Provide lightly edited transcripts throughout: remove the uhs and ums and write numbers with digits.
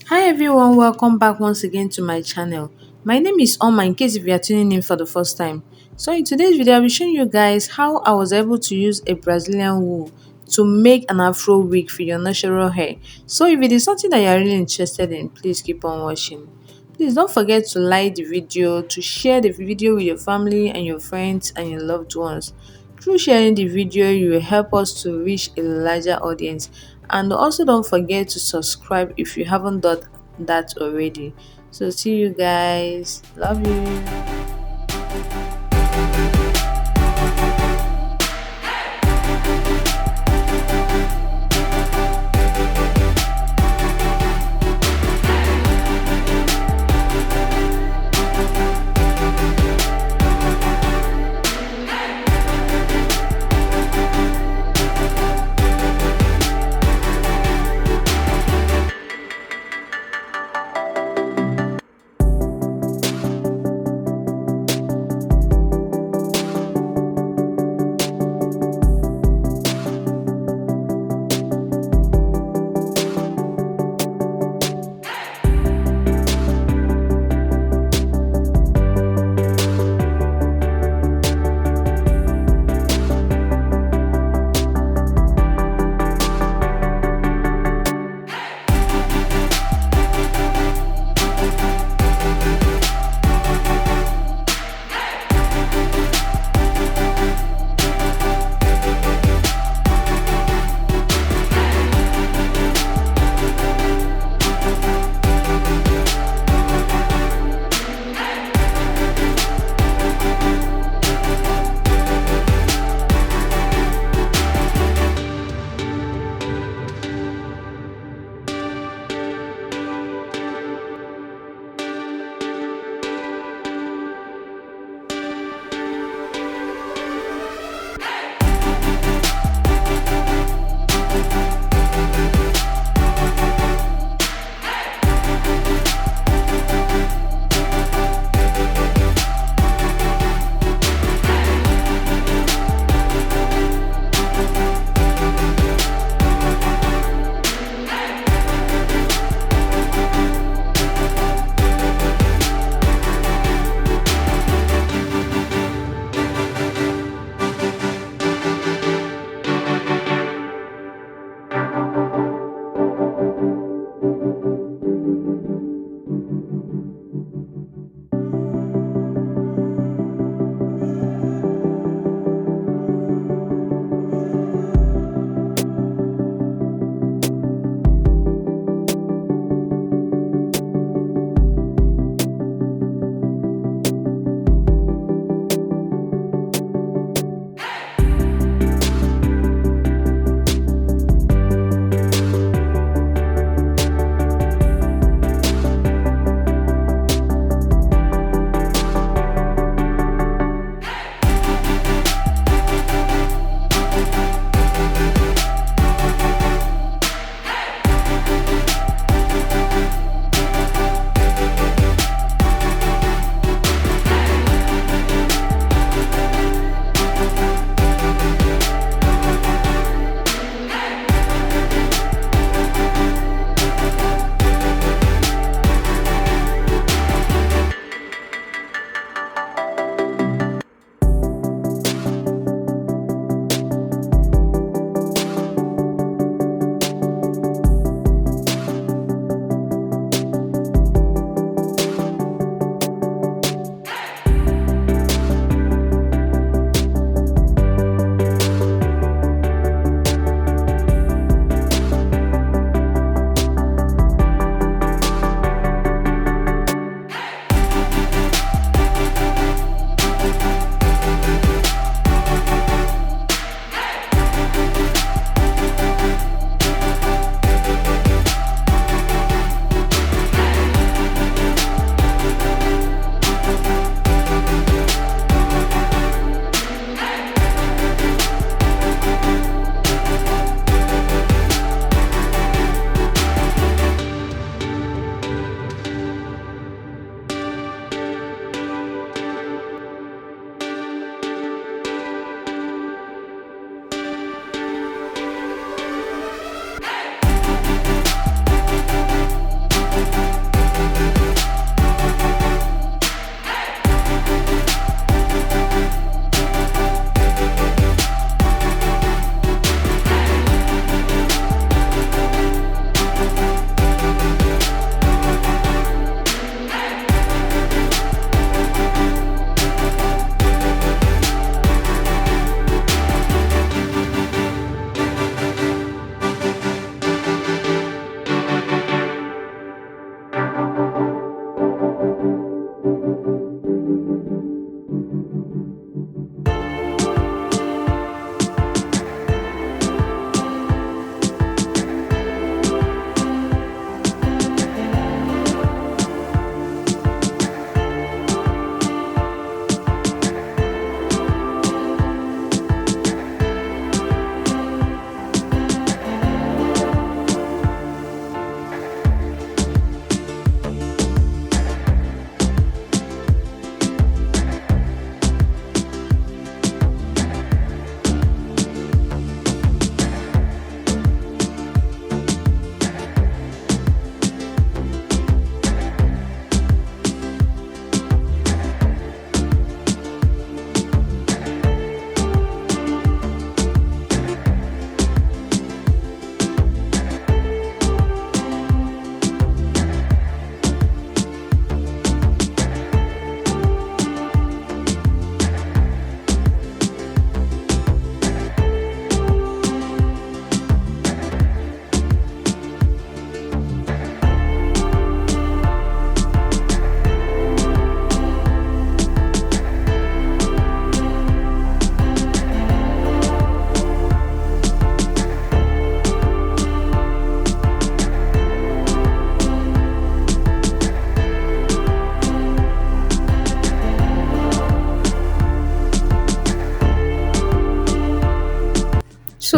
Hi everyone, welcome back once again to my channel. My name is Oma in case if you are tuning in for the first time. So in today's video, I'll be showing you guys how I was able to use a Brazilian wool to make an Afro wig for your natural hair. So if it is something that you are really interested in, please keep on watching. Please don't forget to like the video, to share the video with your family and your friends and your loved ones. Through sharing the video, you will help us to reach a larger audience. And also don't forget to subscribe if you haven't done that already. So see you guys. Love you.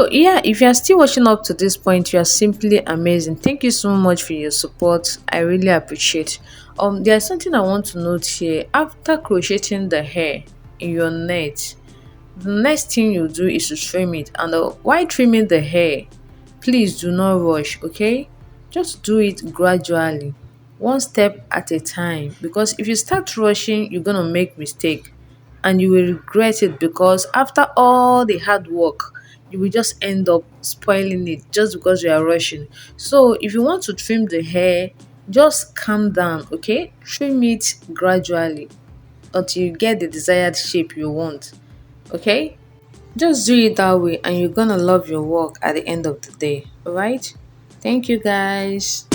So yeah, if you are still watching up to this point, you are simply amazing. Thank you so much for your support. I really appreciate. There's something I want to note here. After crocheting the hair in your net, the next thing you do is to trim it. And while trimming the hair, please do not rush, okay? Just do it gradually, one step at a time. Because if you start rushing, you're gonna make mistake and you will regret it, because after all the hard work, you will just end up spoiling it just because you are rushing. So if you want to trim the hair, just calm down, okay? Trim it gradually until you get the desired shape you want. Okay? Just do it that way and you're gonna love your work at the end of the day. Alright? Thank you guys.